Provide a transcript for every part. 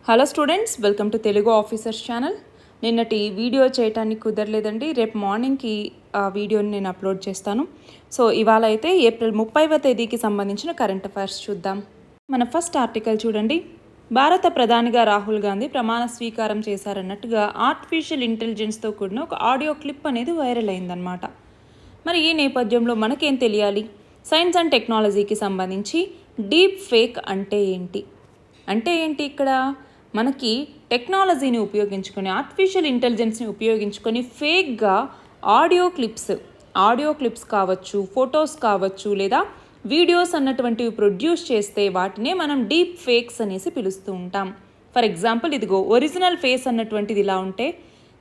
Hello students, welcome to Telugu officers channel. నిన్నటి video చేయడానికి కుదరలేదండి. రేపు మార్నింగ్కి ఆ వీడియోని నేను అప్లోడ్ చేస్తాను. సో ఇవాళ అయితే ఏప్రిల్ 30వ తేదీకి సంబంధించిన కరెంట్ అఫైర్స్ చూద్దాం. మన ఫస్ట్ ఆర్టికల్ చూడండి. భారత ప్రధానిగా రాహుల్ గాంధీ ప్రమాణ స్వీకారం చేశారన్నట్టుగా ఆర్టిఫిషియల్ ఇంటెలిజెన్స్తో కూడిన ఒక ఆడియో క్లిప్ అనేది వైరల్ అయిందనమాట. మరి ఈ నేపథ్యంలో మనకేం తెలియాలి? సైన్స్ అండ్ టెక్నాలజీకి సంబంధించి డీప్ ఫేక్ అంటే ఏంటి? ఇక్కడ మనకి టెక్నాలజీని ఉపయోగించుకొని, ఆర్టిఫిషియల్ ఇంటెలిజెన్స్ని ఉపయోగించుకొని ఫేక్గా ఆడియో క్లిప్స్ కావచ్చు, ఫొటోస్ కావచ్చు, లేదా వీడియోస్ అన్నటువంటివి ప్రొడ్యూస్ చేస్తే వాటినే మనం డీప్ ఫేక్స్ అనేసి పిలుస్తూ ఉంటాం. ఫర్ ఎగ్జాంపుల్, ఇదిగో ఒరిజినల్ ఫేస్ అన్నటువంటిది ఇలా ఉంటే,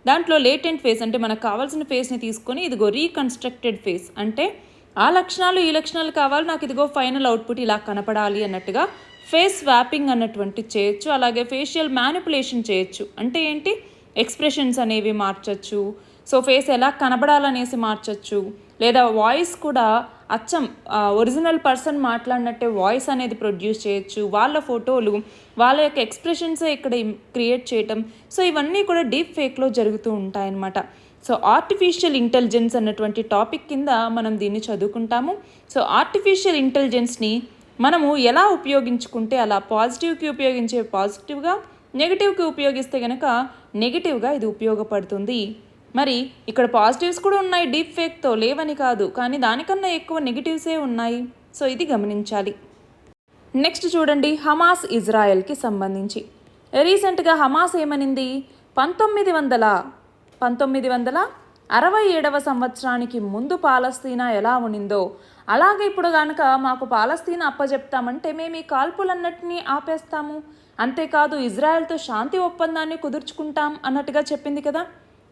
దాంట్లో లేటెంట్ ఫేస్ అంటే మనకు కావాల్సిన ఫేస్ని తీసుకొని ఇదిగో రీకన్స్ట్రక్టెడ్ ఫేస్ అంటే ఆ లక్షణాలు ఈ లక్షణాలు కావాలి, నాకు ఇదిగో ఫైనల్ అవుట్పుట్ ఇలా కనపడాలి అన్నట్టుగా ఫేస్ స్వాపింగ్ అన్నటువంటి చేయొచ్చు. అలాగే ఫేషియల్ మ్యానిపులేషన్ చేయొచ్చు. అంటే ఏంటి? ఎక్స్ప్రెషన్స్ అనేవి మార్చచ్చు. సో ఫేస్ ఎలా కనబడాలనేసి మార్చచ్చు. లేదా వాయిస్ కూడా అచ్చం ఒరిజినల్ పర్సన్ మాట్లాడినట్టే వాయిస్ అనేది ప్రొడ్యూస్ చేయొచ్చు. వాళ్ళ ఫోటోలు, వాళ్ళ యొక్క ఎక్స్ప్రెషన్సే ఇక్కడ క్రియేట్ చేయటం. సో ఇవన్నీ కూడా డీప్ ఫేక్లో జరుగుతూ ఉంటాయన్నమాట. సో ఆర్టిఫిషియల్ ఇంటెలిజెన్స్ అన్నటువంటి టాపిక్ కింద మనం దీన్ని చదువుకుంటాము. సో ఆర్టిఫిషియల్ ఇంటెలిజెన్స్ని మనము ఎలా ఉపయోగించుకుంటే అలా పాజిటివ్కి ఉపయోగించే పాజిటివ్గా, నెగిటివ్కి ఉపయోగిస్తే కనుక నెగిటివ్గా ఇది ఉపయోగపడుతుంది. మరి ఇక్కడ పాజిటివ్స్ కూడా ఉన్నాయి, డీప్ ఫేక్తో లేవని కాదు, కానీ దానికన్నా ఎక్కువ నెగిటివ్సే ఉన్నాయి. సో ఇది గమనించాలి. నెక్స్ట్ చూడండి, హమాస్ ఇజ్రాయెల్కి సంబంధించి రీసెంట్గా హమాస్ ఏమనింది? 1967వ సంవత్సరానికి ముందు పాలస్తీనా ఎలా ఉనిందో అలాగే ఇప్పుడు కనుక మాకు పాలస్తీనా అప్పచెప్తామంటే మేము ఈ కాల్పులన్నిటినీ ఆపేస్తాము, అంతేకాదు ఇజ్రాయెల్తో శాంతి ఒప్పందాన్ని కుదుర్చుకుంటాం అన్నట్టుగా చెప్పింది కదా.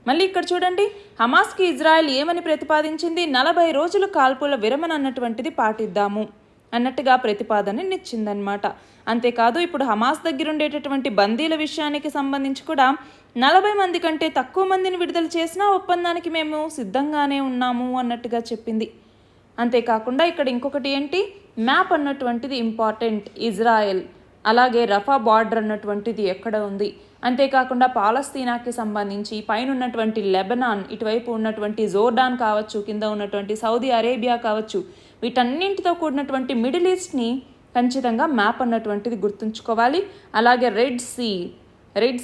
మళ్ళీ ఇక్కడ చూడండి, హమాస్కి ఇజ్రాయెల్ ఏమని ప్రతిపాదించింది? 40 రోజులు కాల్పుల విరమణ అన్నటువంటిది పాటిద్దాము అన్నట్టుగా ప్రతిపాదననిచ్చిందనమాట. అంతేకాదు ఇప్పుడు హమాస్ దగ్గర ఉండేటటువంటి బందీల విషయానికి సంబంధించి కూడా 40 మంది కంటే తక్కువ మందిని విడుదల చేసినా ఒప్పందానికి మేము సిద్ధంగానే ఉన్నాము అన్నట్టుగా చెప్పింది. అంతేకాకుండా ఇక్కడ ఇంకొకటి ఏంటి? మ్యాప్ అన్నటువంటిది ఇంపార్టెంట్. ఇజ్రాయెల్ అలాగే రఫా బార్డర్ అన్నటువంటిది ఎక్కడ ఉంది, అంతేకాకుండా పాలస్తీనాకి సంబంధించి పైన ఉన్నటువంటి లెబనాన్, ఇటువైపు ఉన్నటువంటి జోర్డాన్ కావచ్చు, కింద ఉన్నటువంటి సౌదీ అరేబియా కావచ్చు, వీటన్నింటితో కూడినటువంటి మిడిల్ ఈస్ట్ని ఖచ్చితంగా మ్యాప్ అన్నటువంటిది గుర్తుంచుకోవాలి. అలాగే రెడ్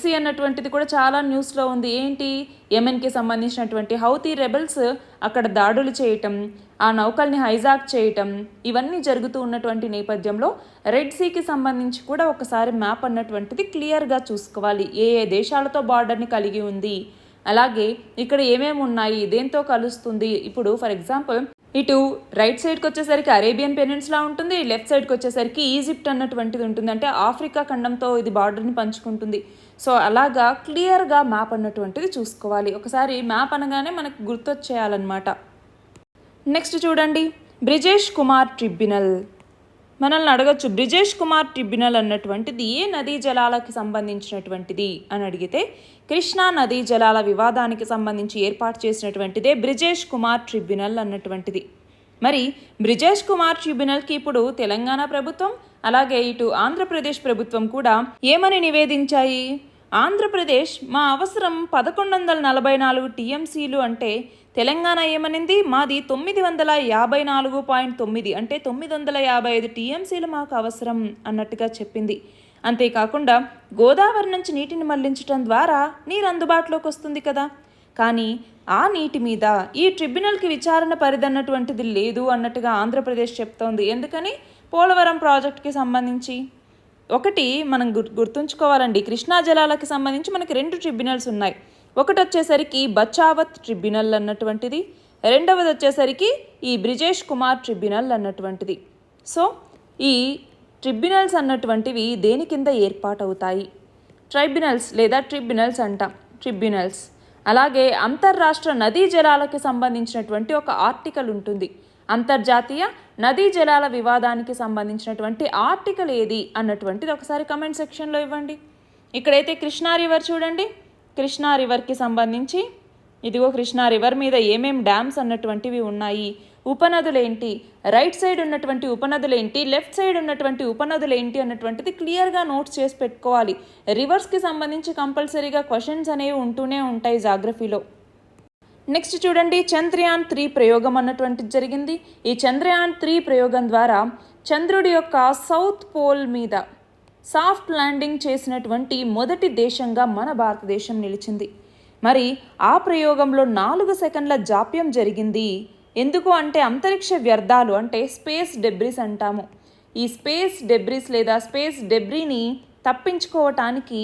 సీ అన్నటువంటిది కూడా చాలా న్యూస్లో ఉంది. ఏంటి? యెమెన్కి సంబంధించినటువంటి హౌతీ రెబెల్స్ అక్కడ దాడులు చేయటం, ఆ నౌకల్ని హైజాక్ చేయటం, ఇవన్నీ జరుగుతూ ఉన్నటువంటి నేపథ్యంలో రెడ్ సీకి సంబంధించి కూడా ఒకసారి మ్యాప్ అన్నటువంటిది క్లియర్గా చూసుకోవాలి. ఏ దేశాలతో బార్డర్ని కలిగి ఉంది, అలాగే ఇక్కడ ఏమేమి ఉన్నాయి, దేంతో కలుస్తుంది. ఇప్పుడు ఫర్ ఎగ్జాంపుల్ ఇటు రైట్ సైడ్కి వచ్చేసరికి అరేబియన్ పెనిన్సులా ఉంటుంది, లెఫ్ట్ సైడ్కి వచ్చేసరికి ఈజిప్ట్ అన్నటువంటిది ఉంటుంది. అంటే ఆఫ్రికా ఖండంతో ఇది బార్డర్ని పంచుకుంటుంది. సో అలాగా క్లియర్గా మ్యాప్ అన్నటువంటిది చూసుకోవాలి. ఒకసారి మ్యాప్ అనగానే మనకు గుర్తొచ్చేయాలన్నమాట. నెక్స్ట్ చూడండి, బ్రిజేష్ కుమార్ ట్రిబ్యునల్. మనల్ని అడగచ్చు, బ్రిజేష్ కుమార్ ట్రిబ్యునల్ అన్నటువంటిది ఏ నదీ జలాలకి సంబంధించినటువంటిది అని అడిగితే, కృష్ణా నదీ జలాల వివాదానికి సంబంధించి ఏర్పాటు చేసినటువంటిదే బ్రిజేష్ కుమార్ ట్రిబ్యునల్ అన్నటువంటిది. మరి బ్రిజేష్ కుమార్ ట్రిబ్యునల్కి ఇప్పుడు తెలంగాణ ప్రభుత్వం అలాగే ఇటు ఆంధ్రప్రదేశ్ ప్రభుత్వం కూడా ఏమని నివేదించాయి? ఆంధ్రప్రదేశ్ మా అవసరం 1144 టీఎంసీలు అంటే తెలంగాణ ఏమనింది? మాది 954.9 అంటే 955 టీఎంసీలు మాకు అవసరం అన్నట్టుగా చెప్పింది. అంతేకాకుండా గోదావరి నుంచి నీటిని మళ్లించడం ద్వారా నీరు అందుబాటులోకి వస్తుంది కదా, కానీ ఆ నీటి మీద ఈ ట్రిబ్యునల్కి విచారణ పరిధన్నటువంటిది లేదు అన్నట్టుగా ఆంధ్రప్రదేశ్ చెప్తోంది. ఎందుకని? పోలవరం ప్రాజెక్టుకి సంబంధించి. ఒకటి మనం గుర్తుంచుకోవాలండి, కృష్ణా జలాలకి సంబంధించి మనకి 2 ట్రిబ్యునల్స్ ఉన్నాయి. ఒకటి వచ్చేసరికి బచావత్ ట్రిబ్యునల్ అన్నటువంటిది, రెండవది వచ్చేసరికి ఈ బ్రిజేష్ కుమార్ ట్రిబ్యునల్ అన్నటువంటిది. సో ఈ ట్రిబ్యునల్స్ అన్నటువంటివి దేని కింద ఏర్పాటవుతాయి? ట్రైబ్యునల్స్ లేదా ట్రిబ్యునల్స్ అంటాం, ట్రిబ్యునల్స్. అలాగే అంతర్రాష్ట్ర నదీ జలాలకి సంబంధించినటువంటి ఒక ఆర్టికల్ ఉంటుంది. అంతర్జాతీయ నదీ జలాల వివాదానికి సంబంధించినటువంటి ఆర్టికల్ ఏది అన్నటువంటిది ఒకసారి కమెంట్ సెక్షన్లో ఇవ్వండి. ఇక్కడైతే కృష్ణా రివర్ చూడండి, కృష్ణా రివర్కి సంబంధించి ఇదిగో కృష్ణా రివర్ మీద ఏమేం డ్యామ్స్ అన్నటువంటివి ఉన్నాయి, ఉపనదులేంటి, రైట్ సైడ్ ఉన్నటువంటి ఉపనదులేంటి, లెఫ్ట్ సైడ్ ఉన్నటువంటి ఉపనదులేంటి అన్నటువంటిది క్లియర్గా నోట్స్ చేసి పెట్టుకోవాలి. రివర్స్కి సంబంధించి కంపల్సరీగా క్వశ్చన్స్ అనేవి ఉంటూనే ఉంటాయి జాగ్రఫీలో. నెక్స్ట్ చూడండి, చంద్రయాన్-3 ప్రయోగం అన్నటువంటిది జరిగింది. ఈ చంద్రయాన్-3 ప్రయోగం ద్వారా చంద్రుడి యొక్క సౌత్ పోల్ మీద సాఫ్ట్ ల్యాండింగ్ చేసినటువంటి మొదటి దేశంగా మన భారతదేశం నిలిచింది. మరి ఆ ప్రయోగంలో 4 సెకండ్ల జాప్యం జరిగింది. ఎందుకు అంటే అంతరిక్ష వ్యర్థాలు అంటే స్పేస్ డెబ్రిస్ అంటాము. ఈ స్పేస్ డెబ్రిస్ లేదా స్పేస్ డెబ్రీని తప్పించుకోవటానికి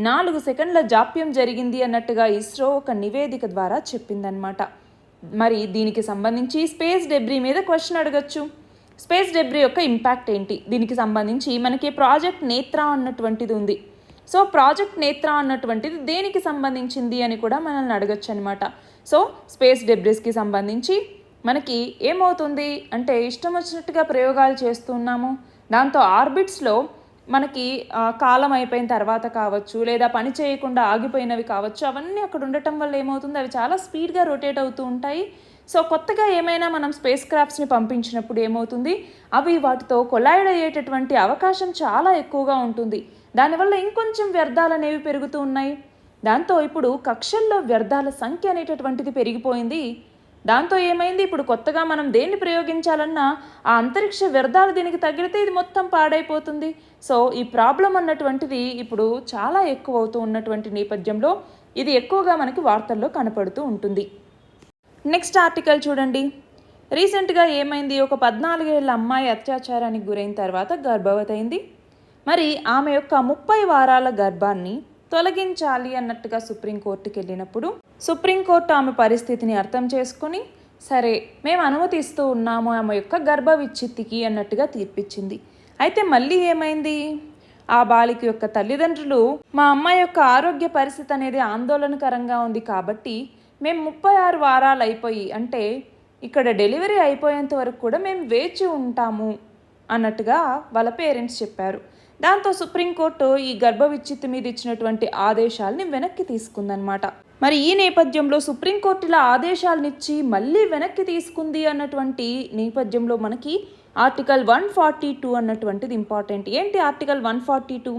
4 సెకండ్ల జాప్యం జరిగింది అన్నట్టుగా ఇస్రో ఒక నివేదిక ద్వారా చెప్పిందనమాట. మరి దీనికి సంబంధించి స్పేస్ డెబ్రీ మీద క్వశ్చన్ అడగచ్చు. స్పేస్ డెబ్రీ యొక్క ఇంపాక్ట్ ఏంటి, దీనికి సంబంధించి మనకి ప్రాజెక్ట్ నేత్ర అన్నటువంటిది ఉంది. సో ప్రాజెక్ట్ నేత్ర అన్నటువంటిది దేనికి సంబంధించింది అని కూడా మనల్ని అడగచ్చు అనమాట. సో స్పేస్ డెబ్రిస్కి సంబంధించి మనకి ఏమవుతుంది అంటే ఇష్టం వచ్చినట్టుగా ప్రయోగాలు చేస్తున్నాము. దాంతో ఆర్బిట్స్లో మనకి కాలం అయిపోయిన తర్వాత కావచ్చు, లేదా పని చేయకుండా ఆగిపోయినవి కావచ్చు, అవన్నీ అక్కడ ఉండటం వల్ల ఏమవుతుంది, అవి చాలా స్పీడ్గా రొటేట్ అవుతూ ఉంటాయి. సో కొత్తగా ఏమైనా మనం స్పేస్ క్రాఫ్ట్స్ని పంపించినప్పుడు ఏమవుతుంది, అవి వాటితో కొలైడ్ అయ్యేటటువంటి అవకాశం చాలా ఎక్కువగా ఉంటుంది. దానివల్ల ఇంకొంచెం వ్యర్థాలు అనేవి పెరుగుతూ ఉన్నాయి. దాంతో ఇప్పుడు కక్షల్లో వ్యర్థాల సంఖ్య అనేటటువంటిది పెరిగిపోయింది. దాంతో ఏమైంది, ఇప్పుడు కొత్తగా మనం దేన్ని ప్రయోగించాలన్నా ఆ అంతరిక్ష వ్యర్థాలు దీనికి తగిలితే ఇది మొత్తం పాడైపోతుంది. సో ఈ ప్రాబ్లం అన్నటువంటిది ఇప్పుడు చాలా ఎక్కువ అవుతూ ఉన్నటువంటి నేపథ్యంలో ఇది ఎక్కువగా మనకి వార్తల్లో కనపడుతూ ఉంటుంది. నెక్స్ట్ ఆర్టికల్ చూడండి. రీసెంట్గా ఏమైంది, ఒక 14 ఏళ్ల అమ్మాయి అత్యాచారానికి గురైన తర్వాత గర్భవతి అయింది. మరి ఆమె యొక్క 30 వారాల గర్భాన్ని తొలగించాలి అన్నట్టుగా సుప్రీంకోర్టుకి వెళ్ళినప్పుడు సుప్రీంకోర్టు ఆమె పరిస్థితిని అర్థం చేసుకుని సరే మేము అనుమతిస్తూ ఉన్నాము ఆమె యొక్క గర్భ విచ్ఛిత్తికి అన్నట్టుగా తీర్పిచ్చింది. అయితే మళ్ళీ ఏమైంది, ఆ బాలిక యొక్క తల్లిదండ్రులు మా అమ్మాయి యొక్క ఆరోగ్య పరిస్థితి అనేది ఆందోళనకరంగా ఉంది కాబట్టి మేము 36 వారాలు అయిపోయి అంటే ఇక్కడ డెలివరీ అయిపోయేంత వరకు కూడా మేము వేచి ఉంటాము అన్నట్టుగా వాళ్ళ పేరెంట్స్ చెప్పారు. దాంతో సుప్రీంకోర్టు ఈ గర్భ విచ్ఛిత్తి మీద ఇచ్చినటువంటి ఆదేశాలని వెనక్కి తీసుకుందనమాట. మరి ఈ నేపథ్యంలో సుప్రీంకోర్టు ఇలా ఆదేశాలనిచ్చి మళ్ళీ వెనక్కి తీసుకుంది అన్నటువంటి నేపథ్యంలో మనకి ఆర్టికల్ 142 అన్నటువంటిది ఇంపార్టెంట్. ఏంటి ఆర్టికల్ 142?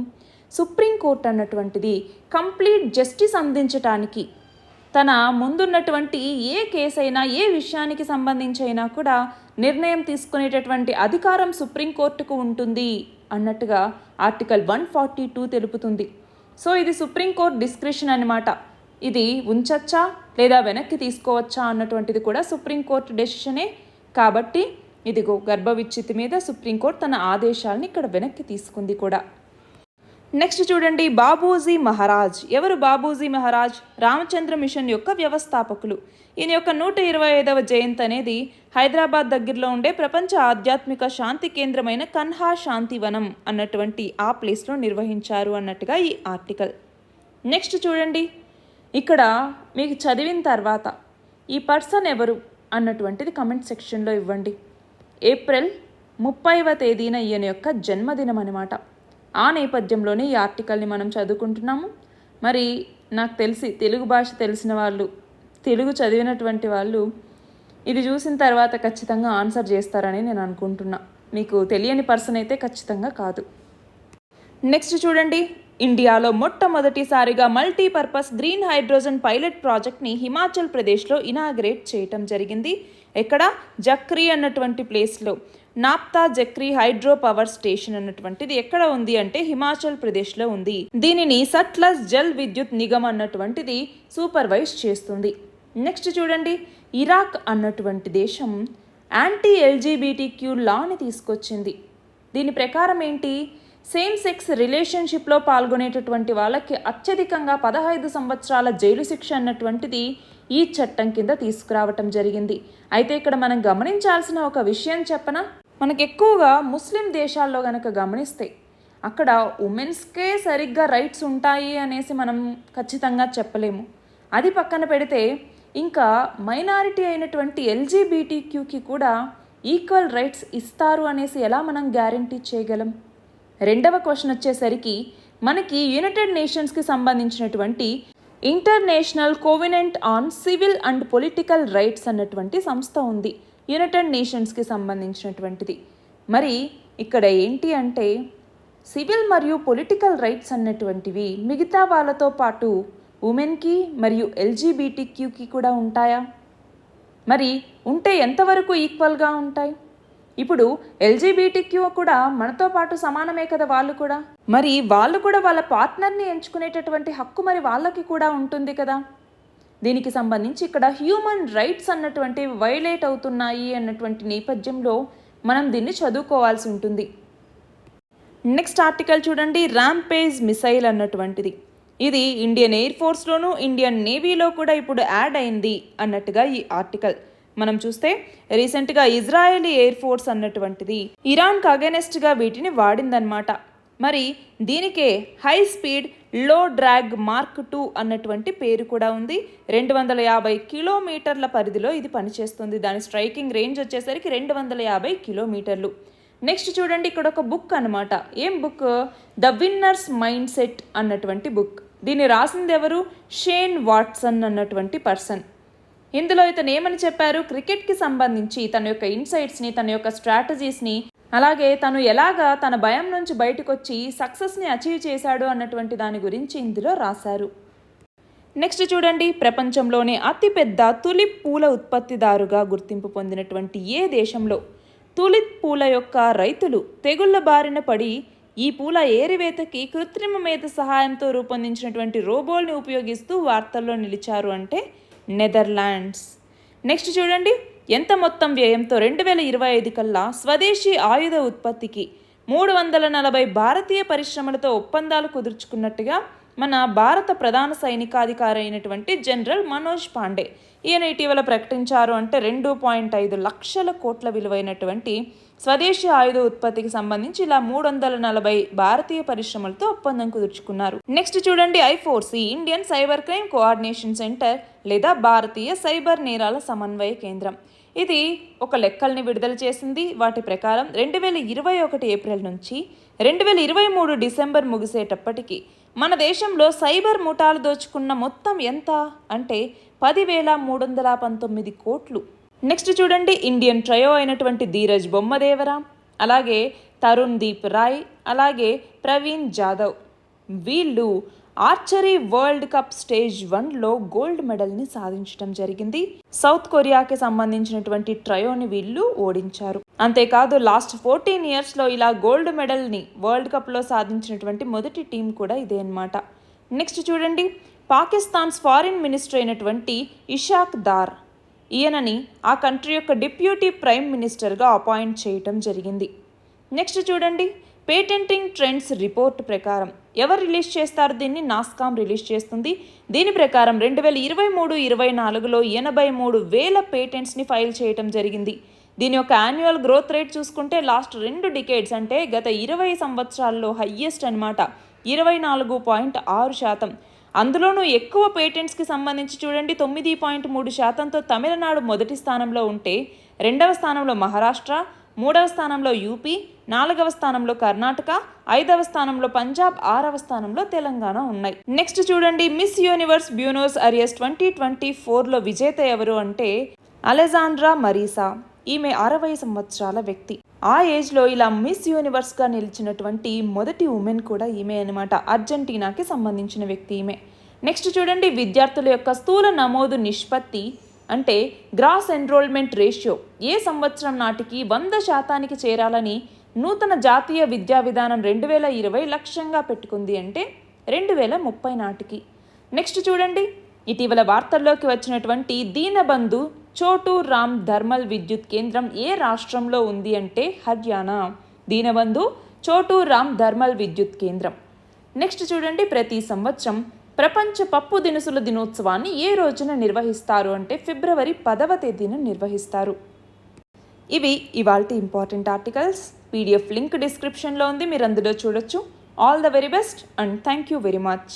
సుప్రీంకోర్టు అన్నటువంటిది కంప్లీట్ జస్టిస్ అందించటానికి తన ముందున్నటువంటి ఏ కేసైనా ఏ విషయానికి సంబంధించి అయినా కూడా నిర్ణయం తీసుకునేటటువంటి అధికారం సుప్రీంకోర్టుకు ఉంటుంది అన్నట్టుగా ఆర్టికల్ 142 తెలుపుతుంది. సో ఇది సుప్రీంకోర్టు డిస్క్రిషన్ అనమాట. ఇది ఉంచచ్చా లేదా వెనక్కి తీసుకోవచ్చా అన్నటువంటిది కూడా సుప్రీంకోర్టు డెసిషనే. కాబట్టి ఇదిగో గర్భ విచ్ఛిత్తి మీద సుప్రీంకోర్టు తన ఆదేశాలని ఇక్కడ వెనక్కి తీసుకుంది కూడా. నెక్స్ట్ చూడండి, బాబూజీ మహారాజ్. ఎవరు బాబూజీ మహారాజ్? రామచంద్ర మిషన్ యొక్క వ్యవస్థాపకులు. ఈయన యొక్క 125వ జయంతి అనేది హైదరాబాద్ దగ్గరలో ఉండే ప్రపంచ ఆధ్యాత్మిక శాంతి కేంద్రమైన కన్హా శాంతివనం అన్నటువంటి ఆ ప్లేస్లో నిర్వహించారు అన్నట్టుగా ఈ ఆర్టికల్. నెక్స్ట్ చూడండి, ఇక్కడ మీకు చదివిన తర్వాత ఈ పర్సన్ ఎవరు అన్నటువంటిది కమెంట్ సెక్షన్లో ఇవ్వండి. ఏప్రిల్ 30వ తేదీన ఈయన యొక్క జన్మదినం అన్నమాట. ఆ నేపథ్యంలోనే ఈ ఆర్టికల్ని మనం చదువుకుంటున్నాము. మరి నాకు తెలిసి తెలుగు భాష తెలిసిన వాళ్ళు, తెలుగు చదివినటువంటి వాళ్ళు ఇది చూసిన తర్వాత ఖచ్చితంగా ఆన్సర్ చేస్తారని నేను అనుకుంటున్నా. మీకు తెలియని పర్సన్ అయితే ఖచ్చితంగా కాదు. నెక్స్ట్ చూడండి, ఇండియాలో మొట్టమొదటిసారిగా మల్టీపర్పస్ గ్రీన్ హైడ్రోజన్ పైలట్ ప్రాజెక్ట్ని హిమాచల్ ప్రదేశ్లో ఇనాగ్రేట్ చేయటం జరిగింది. ఎక్కడ? జక్రీ అన్నటువంటి ప్లేస్లో. నాప్తా జక్రీ హైడ్రో పవర్ స్టేషన్ అన్నటువంటిది ఎక్కడ ఉంది అంటే హిమాచల్ ప్రదేశ్లో ఉంది. దీనిని సట్లజ్ జల్ విద్యుత్ నిగమ్ అన్నటువంటిది సూపర్వైజ్ చేస్తుంది. నెక్స్ట్ చూడండి, ఇరాక్ అన్నటువంటి దేశం యాంటీ ఎల్జీబీటీక్యూ లాని తీసుకొచ్చింది. దీని ప్రకారం ఏంటి, సేమ్ సెక్స్ రిలేషన్షిప్లో పాల్గొనేటటువంటి వాళ్ళకి అత్యధికంగా 15 సంవత్సరాల జైలు శిక్ష అన్నటువంటిది ఈ చట్టం కింద తీసుకురావటం జరిగింది. అయితే ఇక్కడ మనం గమనించాల్సిన ఒక విషయం చెప్పనా, మనకు ఎక్కువగా ముస్లిం దేశాల్లో కనుక గమనిస్తే అక్కడ ఉమెన్స్కే సరిగ్గా రైట్స్ ఉంటాయి అనేసి మనం ఖచ్చితంగా చెప్పలేము. అది పక్కన పెడితే ఇంకా మైనారిటీ అయినటువంటి ఎల్జీబీటీక్యూకి కూడా ఈక్వల్ రైట్స్ ఇస్తారు అనేసి ఎలా మనం గ్యారంటీ చేయగలం? రెండవ క్వశ్చన్ వచ్చేసరికి మనకి యునైటెడ్ నేషన్స్కి సంబంధించినటువంటి international covenant on civil and political rights అన్నటువంటి సంస్థ ఉంది. యునైటెడ్ నేషన్స్కి సంబంధించినటువంటిది. మరి ఇక్కడ ఏంటి అంటే సివిల్ మరియు పొలిటికల్ రైట్స్ అన్నటువంటివి మిగతా వాళ్ళతో పాటు ఉమెన్కి మరియు ఎల్జీబీటీక్యూకి కూడా ఉంటాయా? మరి ఉంటే ఎంతవరకు ఈక్వల్గా ఉంటాయి? ఇప్పుడు ఎల్జీబీటీక్యూ కూడా మనతో పాటు సమానమే కదా వాళ్ళు కూడా. మరి వాళ్ళు కూడా వాళ్ళ పార్ట్నర్ని ఎంచుకునేటటువంటి హక్కు మరి వాళ్ళకి కూడా ఉంటుంది కదా. దీనికి సంబంధించి ఇక్కడ హ్యూమన్ రైట్స్ అన్నటువంటివి వైలేట్ అవుతున్నాయి అన్నటువంటి నేపథ్యంలో మనం దీన్ని చదువుకోవాల్సి ఉంటుంది. నెక్స్ట్ ఆర్టికల్ చూడండి, ర్యాంపేజ్ మిసైల్ అన్నటువంటిది. ఇది ఇండియన్ ఎయిర్ ఫోర్స్లోను ఇండియన్ నేవీలో కూడా ఇప్పుడు యాడ్ అయింది అన్నట్టుగా ఈ ఆర్టికల్ మనం చూస్తే రీసెంట్గా ఇజ్రాయేలీ ఎయిర్ ఫోర్స్ అన్నటువంటిది ఇరాన్కి అగెనెస్ట్గా వీటిని వాడిందనమాట. మరి దీనికే హై స్పీడ్ లో డ్రాగ్ మార్క్ 2 అన్నటువంటి పేరు కూడా ఉంది. 250 కిలోమీటర్ల పరిధిలో ఇది పనిచేస్తుంది. దాని స్ట్రైకింగ్ రేంజ్ వచ్చేసరికి 250 కిలోమీటర్లు. నెక్స్ట్ చూడండి, ఇక్కడ ఒక బుక్ అనమాట. ఏం book? The winners mind set అన్నటువంటి బుక్. దీన్ని రాసింది ఎవరు? షేన్ వాట్సన్ అన్నటువంటి పర్సన్. ఇందులో ఇతను ఏమని చెప్పారు? క్రికెట్కి సంబంధించి తన యొక్క ఇన్సైట్స్ని, తన యొక్క స్ట్రాటజీస్ని, అలాగే తను ఎలాగా తన భయం నుంచి బయటకు వచ్చి సక్సెస్ని అచీవ్ చేశాడు అన్నటువంటి దాని గురించి ఇందులో రాశారు. నెక్స్ట్ చూడండి, ప్రపంచంలోనే అతిపెద్ద తులిప్ పూల ఉత్పత్తిదారుగా గుర్తింపు పొందినటువంటి ఏ దేశంలో తులిప్ పూల యొక్క రైతులు తెగుళ్ల బారిన పడి ఈ పూల ఏరివేతకి కృత్రిమ మేత సహాయంతో రూపొందించినటువంటి రోబోల్ని ఉపయోగిస్తూ వార్తల్లో నిలిచారు అంటే నెదర్లాండ్స్. నెక్స్ట్ చూడండి, ఎంత మొత్తం వ్యయంతో 2025 కల్లా స్వదేశీ ఆయుధ ఉత్పత్తికి 340 భారతీయ పరిశ్రమలతో ఒప్పందాలు కుదుర్చుకున్నట్టుగా మన భారత ప్రధాన సైనికాధికారి అయినటువంటి జనరల్ మనోజ్ పాండే ఈయన ఇటీవల ప్రకటించారు. అంటే 2.5 లక్షల కోట్ల విలువైనటువంటి స్వదేశీ ఆయుధ ఉత్పత్తికి సంబంధించి ఇలా 340 భారతీయ పరిశ్రమలతో ఒప్పందం కుదుర్చుకున్నారు. నెక్స్ట్ చూడండి, I4C Indian cyber crime coordination centre లేదా భారతీయ సైబర్ నేరాల సమన్వయ కేంద్రం. ఇది ఒక లెక్కల్ని విడుదల చేసింది. వాటి ప్రకారం 2021 ఏప్రిల్ నుంచి 2023 డిసెంబర్ ముగిసేటప్పటికి మన దేశంలో సైబర్ ముఠాలు దోచుకున్న మొత్తం ఎంత అంటే 10,319 కోట్లు. నెక్స్ట్ చూడండి, ఇండియన్ ట్రయో అయినటువంటి ధీరజ్ బొమ్మదేవరా, అలాగే తరుణ్ దీప్ రాయ్, అలాగే ప్రవీణ్ జాదవ్, వీళ్ళు ఆర్చరీ వరల్డ్ కప్ స్టేజ్ 1లో గోల్డ్ మెడల్ని సాధించడం జరిగింది. సౌత్ కొరియాకి సంబంధించినటువంటి ట్రయోని వీళ్ళు ఓడించారు. అంతేకాదు లాస్ట్ 14 ఇయర్స్లో ఇలా గోల్డ్ మెడల్ని వరల్డ్ కప్లో సాధించినటువంటి మొదటి టీం కూడా ఇదే అన్నమాట. నెక్స్ట్ చూడండి, పాకిస్తాన్స్ ఫారిన్ మినిస్టర్ అయినటువంటి ఇషాక్ దార్, ఈయనని ఆ కంట్రీ యొక్క డిప్యూటీ ప్రైమ్ మినిస్టర్గా అపాయింట్ చేయటం జరిగింది. నెక్స్ట్ చూడండి, పేటెంటింగ్ ట్రెండ్స్ రిపోర్ట్ ప్రకారం ఎవరు రిలీజ్ చేస్తారు దీన్ని? నాస్కామ్ రిలీజ్ చేస్తుంది. దీని ప్రకారం 2023-24లో 83,000 పేటెంట్స్ని ఫైల్ చేయటం జరిగింది. దీని యొక్క యాన్యువల్ గ్రోత్ రేట్ చూసుకుంటే లాస్ట్ 2 డికేడ్స్ అంటే గత 20 సంవత్సరాల్లో హయ్యెస్ట్ అనమాట, 24.6%. అందులోనూ ఎక్కువ పేటెంట్స్కి సంబంధించి చూడండి 9.3%తో తమిళనాడు మొదటి స్థానంలో ఉంటే 2వ స్థానంలో మహారాష్ట్ర, 3వ స్థానంలో యూపీ, 4వ స్థానంలో కర్ణాటక, 5వ స్థానంలో పంజాబ్, 6వ స్థానంలో తెలంగాణ ఉన్నాయి. నెక్స్ట్ చూడండి, మిస్ యూనివర్స్ బ్యూనోస్ ఐరెస్ 2024లో విజేత ఎవరు అంటే అలెజాండ్రా మరీసా. ఈమె 60 సంవత్సరాల వ్యక్తి. ఆ ఏజ్లో ఇలా మిస్ యూనివర్స్గా నిలిచినటువంటి మొదటి ఉమెన్ కూడా ఈమె అనమాట. అర్జెంటీనాకి సంబంధించిన వ్యక్తి ఈమె. నెక్స్ట్ చూడండి, విద్యార్థుల యొక్క స్థూల నమోదు నిష్పత్తి అంటే గ్రాస్ ఎన్రోల్మెంట్ రేషియో ఏ సంవత్సరం నాటికి 100% చేరాలని నూతన జాతీయ విద్యా విధానం 2020 లక్ష్యంగా పెట్టుకుంది అంటే 2030 నాటికి. నెక్స్ట్ చూడండి, ఇటీవల వార్తల్లోకి వచ్చినటువంటి దీనబంధు చోటు రామ్ థర్మల్ విద్యుత్ కేంద్రం ఏ రాష్ట్రంలో ఉంది అంటే హర్యానా. దీనబంధు చోటు రామ్ థర్మల్ విద్యుత్ కేంద్రం. నెక్స్ట్ చూడండి, ప్రతి సంవత్సరం ప్రపంచ పప్పు దినుసుల దినోత్సవాన్ని ఏ రోజున నిర్వహిస్తారు అంటే ఫిబ్రవరి 10వ తేదీన నిర్వహిస్తారు. ఇవి ఇవాల్టి ఇంపార్టెంట్ ఆర్టికల్స్. PDF లింక్ డిస్క్రిప్షన్లో ఉంది, మీరు అందులో చూడొచ్చు. All the very best and thank you very much.